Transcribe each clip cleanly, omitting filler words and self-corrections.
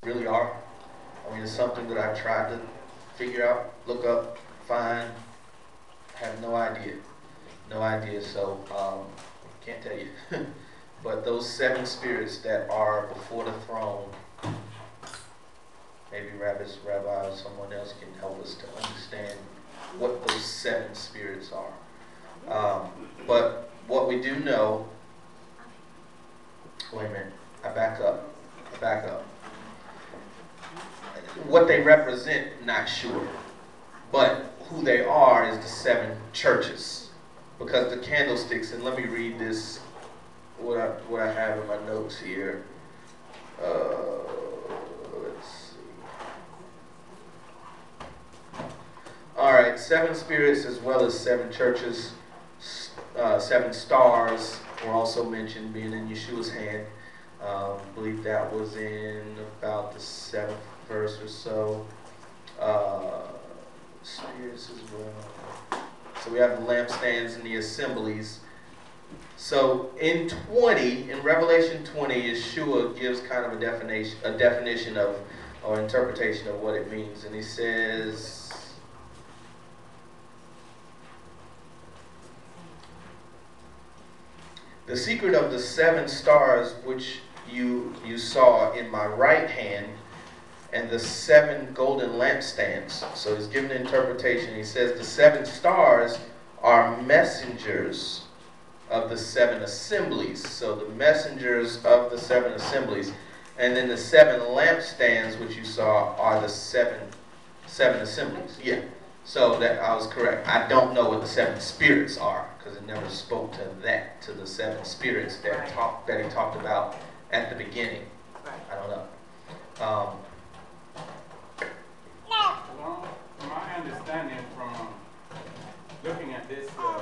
really are. I mean, it's something that I tried to figure out, look up, find. Have no idea. No idea. So, can't tell you. But those 7 spirits that are before the throne, maybe Rabbi or someone else can help us to understand what those 7 spirits are. But what we do know, wait a minute, I back up. What they represent, not sure. But who they are is the 7 churches. Because the candlesticks, and let me read this, what I have in my notes here. Let's see. Alright, 7 spirits as well as 7 churches. 7 stars were also mentioned, being in Yeshua's hand. I believe that was in about the 7th verse or so. Spirits as well. So we have the lampstands and the assemblies. So in Revelation 20, Yeshua gives kind of a definition of, or interpretation of what it means. And he says, the secret of the 7 stars which you saw in my right hand, and the 7 golden lampstands. So he's giving an interpretation. He says the 7 stars are messengers of the 7 assemblies. So the messengers of the 7 assemblies. And then the 7 lampstands which you saw are the 7 assemblies. Yeah. So that I was correct. I don't know what the 7 spirits are, because it never spoke to the 7 spirits that he talked about at the beginning. I don't know. Well, my understanding from looking at this a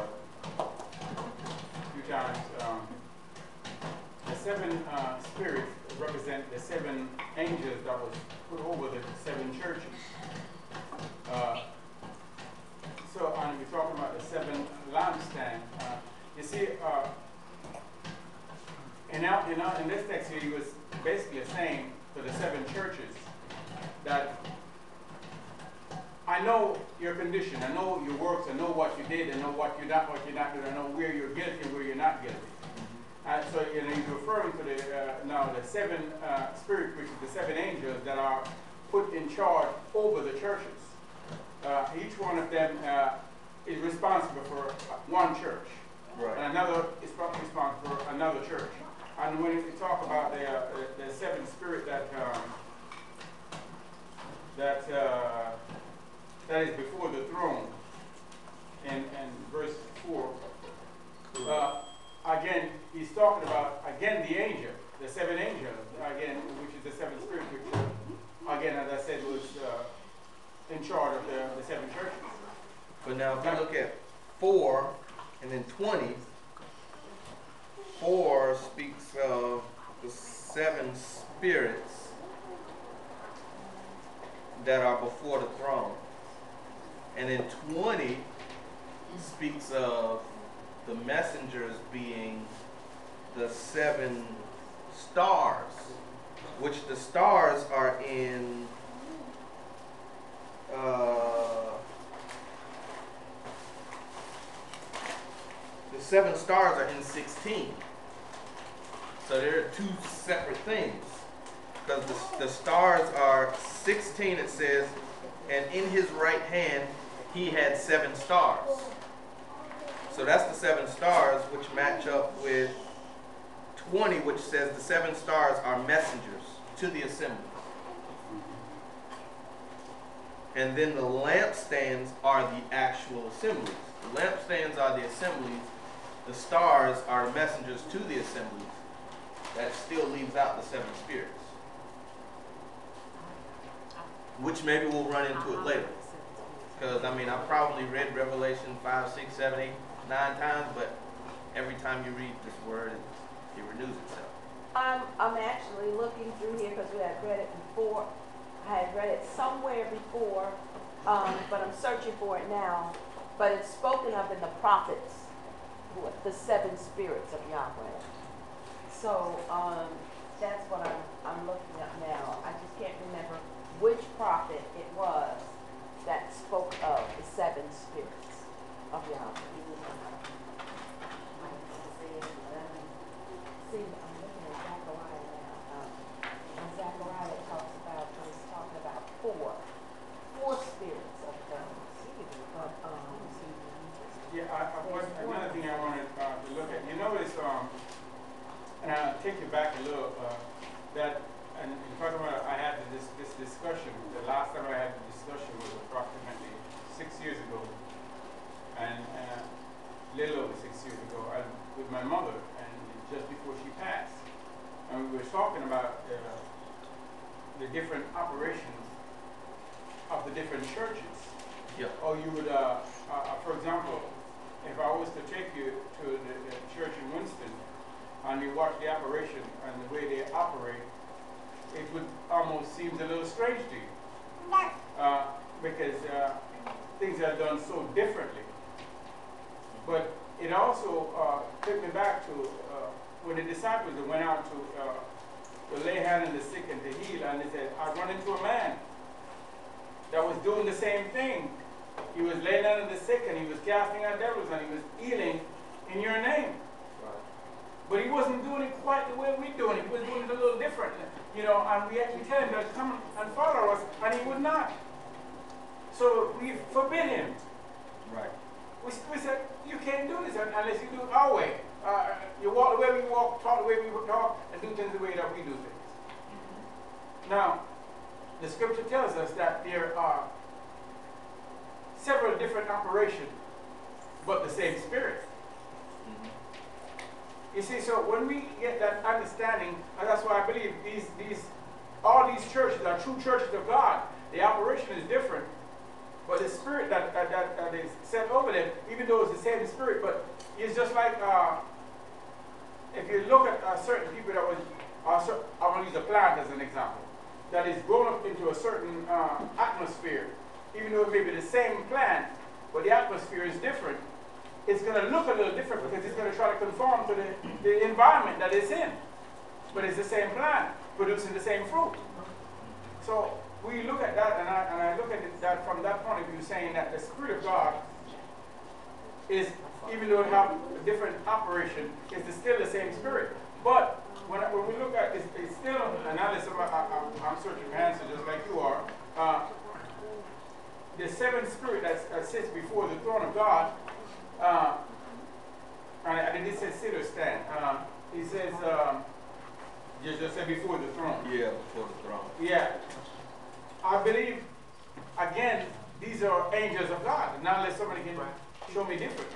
few times, the 7 spirits represent the 7 angels that was put over the 7 churches. So we're talking about the 7 lampstands. You see, in this text here, he was basically saying to the 7 churches that I know your condition, I know your works, I know what you did, I know what you're not doing, I know where you're guilty and where you're not guilty. So he's referring to the 7 spirits, which is the 7 angels that are put in charge over the churches. Each one of them is responsible for one church, and another is responsible for another church. And when we talk about the 7 spirit that is before the throne, in verse 4, again, he's talking about, again, the angel, the 7 angels, again, which is the 7 spirits, which, again, as I said, was in charge of the 7 churches. But now, if you look at 4 and then 20, 4 speaks of the 7 spirits that are before the throne. And then 20 speaks of the messengers being the 7 stars, which the stars are in the 7 stars are in 16. So there are 2 separate things. Because the stars are 16, it says, and in his right hand he had 7 stars. So that's the 7 stars, which match up with 20, which says the 7 stars are messengers to the assembly. And then the lampstands are the actual assemblies. The lampstands are the assemblies. The stars are messengers to the assemblies. That still leaves out the 7 spirits, which maybe we'll run into it later. Because, I mean, I probably read Revelation 5, 6, 7, 8, 9 times, but every time you read this word, it renews itself. I'm actually looking through here because we had read it before. I had read it somewhere before, but I'm searching for it now. But it's spoken of in the prophets, the 7 spirits of Yahweh. So that's what I'm looking at now. I just can't the different operations of the different churches. Yeah. Or you would, for example, if I was to take you to the church in Winston and you watch the operation and the way they operate, it would almost seem a little strange to you. Because things are done so differently. But it also took me back to when the disciples went out to lay hand on the sick and to heal, and they said, I run into a man that was doing the same thing. He was laying hand on the sick and he was casting out devils and he was healing in your name. Right. But he wasn't doing it quite the way we're doing it. He was doing it a little different. You know, and we actually tell him to come and follow us, and he would not. So we forbid him. Right. We said, you can't do this unless you do it our way. You walk the way we walk, talk the way we talk, and do things the way that we do things. Mm-hmm. Now, the scripture tells us that there are several different operations, but the same spirit. Mm-hmm. You see, so when we get that understanding, and that's why I believe all these churches are true churches of God. The operation is different, but the spirit that is set over them, even though it's the same spirit, but it's just like if you look at certain people that was, I'm going to use a plant as an example, that is grown up into a certain atmosphere, even though it may be the same plant, but the atmosphere is different. It's going to look a little different because it's going to try to conform to the environment that it's in. But it's the same plant, producing the same fruit. So we look at that, and I look at that from that point of view, saying that the Spirit of God is, even though it has a different operation, it's still the same Spirit. But when we look at it, it's still, and now I'm searching for answers just like you are, the seventh Spirit that sits before the throne of God, and it says sit or stand. He says, just say before the throne. Yeah, before the throne. Yeah. I believe, again, these are angels of God. Now let somebody can show me different.